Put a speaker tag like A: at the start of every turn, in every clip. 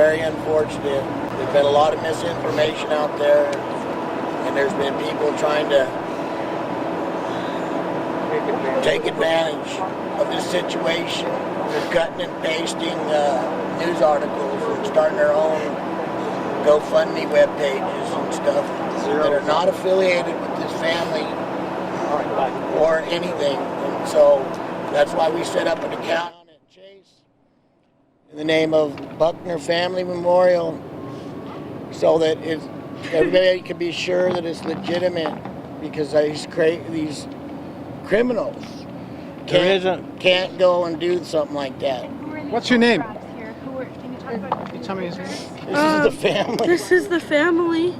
A: very unfortunate. There's been a lot of misinformation out there, and there's been people trying to take advantage of this situation. They're cutting and pasting news articles and starting their own GoFundMe web pages and stuff that are not affiliated with this family or anything. And so that's why we set up an account at Chase in the name of Buckner Family Memorial, so that everybody can be sure that it's legitimate, because these criminals can't go and do something like that.
B: What's your name?
C: Can you talk about?
B: Can you tell me his name?
A: This is the family.
D: This is the family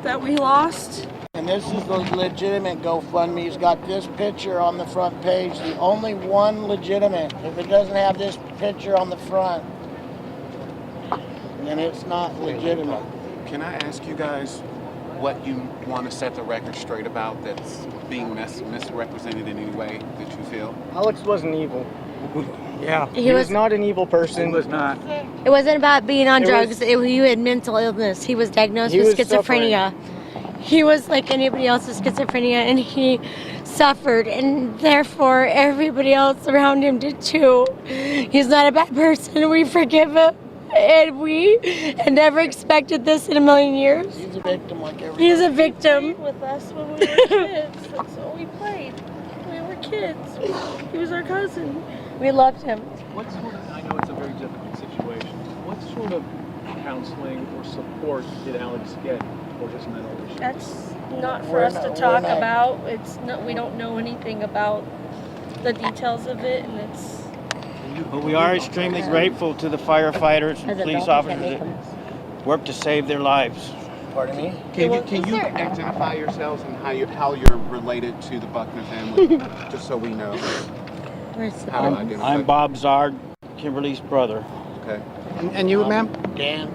D: that we lost.
A: And this is the legitimate GoFundMe. It's got this picture on the front page, the only one legitimate. If it doesn't have this picture on the front, then it's not legitimate.
E: Can I ask you guys what you want to set the record straight about that's being misrepresented in any way that you feel?
F: Alex wasn't evil.
B: Yeah.
F: He was not an evil person.
B: He was not.
G: It wasn't about being on drugs. He had mental illness. He was diagnosed with schizophrenia. He was like anybody else with schizophrenia, and he suffered, and therefore everybody else around him did too. He's not a bad person. We forgive him, and we had never expected this in a million years.
A: He's a victim like everybody.
G: He's a victim.
D: With us when we were kids. That's what we played. We were kids. He was our cousin.
G: We loved him.
H: What sort of, I know it's a very difficult situation, what sort of counseling or support did Alex get for his mental issues?
D: That's not for us to talk about. It's not. We don't know anything about the details of it, and it's.
I: But we are extremely grateful to the firefighters and police officers that work to save their lives.
A: Pardon me?
E: Can you identify yourselves and how you're related to the Buckner family, just so we know?
I: I'm Bob Zard, Kimberly's brother.
E: Okay.
B: And you, ma'am?
A: Dan.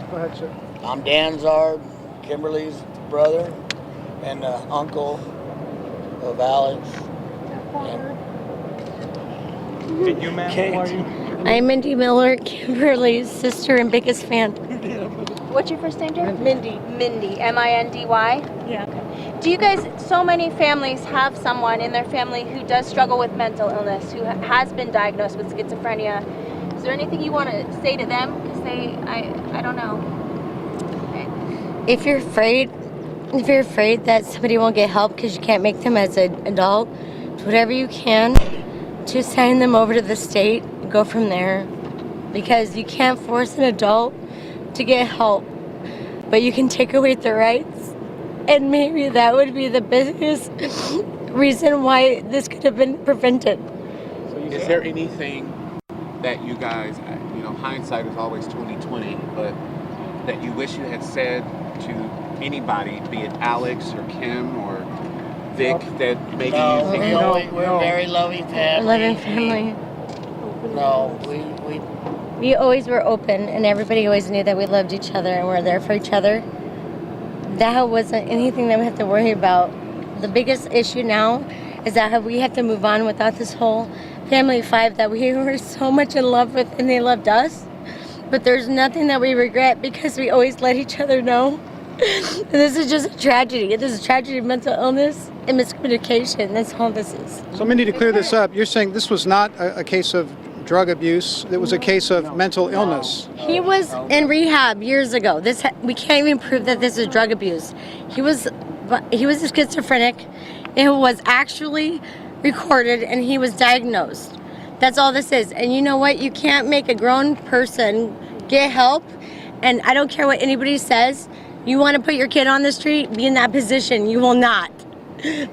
B: Go ahead, sir.
A: I'm Dan Zard, Kimberly's brother, and uncle of Alex.
I: And you, ma'am, who are you?
G: I'm Mindy Miller, Kimberly's sister and biggest fan.
C: What's your first name, Jen?
G: Mindy.
C: Mindy. M-I-N-D-Y?
G: Yeah.
C: Do you guys, so many families have someone in their family who does struggle with mental illness, who has been diagnosed with schizophrenia. Is there anything you want to say to them? Because I don't know. Okay.
G: If you're afraid that somebody won't get help because you can't make them as an adult, do whatever you can to send them over to the state and go from there. Because you can't force an adult to get help, but you can take away their rights. And maybe that would be the biggest reason why this could have been prevented.
E: Is there anything that you guys, hindsight is always 20/20, but that you wish you had said to anybody, be it Alex or Kim or Vic, that maybe you think
A: we're a very loving family.
G: Loving family.
A: No,
G: We always were open, and everybody always knew that we loved each other and we're there for each other. That wasn't anything that we have to worry about. The biggest issue now is that we have to move on without this whole family of five that we were so much in love with, and they loved us. But there's nothing that we regret because we always let each other know. And this is just a tragedy. It is a tragedy of mental illness and miscommunication. That's all this is.
B: So, Mindy, to clear this up, you're saying this was not a case of drug abuse. It was a case of mental illness.
G: He was in rehab years ago. We can't even prove that this is drug abuse. He was a schizophrenic. It was actually recorded, and he was diagnosed. That's all this is. And you know what? You can't make a grown person get help. And I don't care what anybody says. You want to put your kid on the street, be in that position. You will not.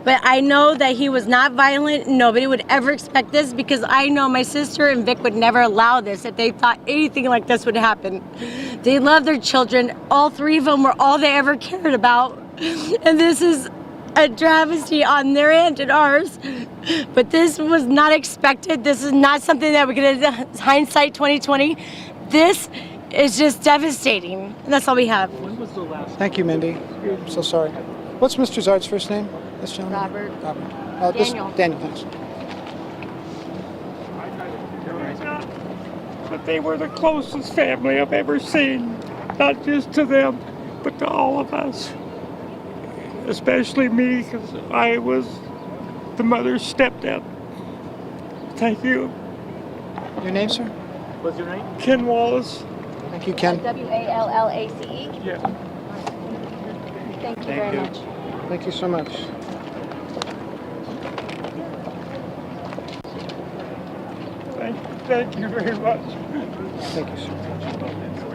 G: But I know that he was not violent. Nobody would ever expect this, because I know my sister and Vic would never allow this if they thought anything like this would happen. They love their children. All three of them were all they ever cared about. And this is a travesty on their end and ours. But this was not expected. This is not something that we're going to hindsight 2020. This is just devastating. And that's all we have.
H: When was the last?
B: Thank you, Mindy. I'm so sorry. What's Mr. Zard's first name? This gentleman?
G: Robert.
B: Daniel. Daniel, thanks.
J: but they were the closest family I've ever seen. Not just to them, but to all of us. Especially me, because I was the mother's stepdad. Thank you.
B: Your name, sir?
H: What's your name?
J: Ken Wallace.
B: Thank you, Ken.
C: WALLACE.
J: Yeah.
C: Thank you very much.
B: Thank you so much.
J: Thank you very much.
B: Thank you, sir.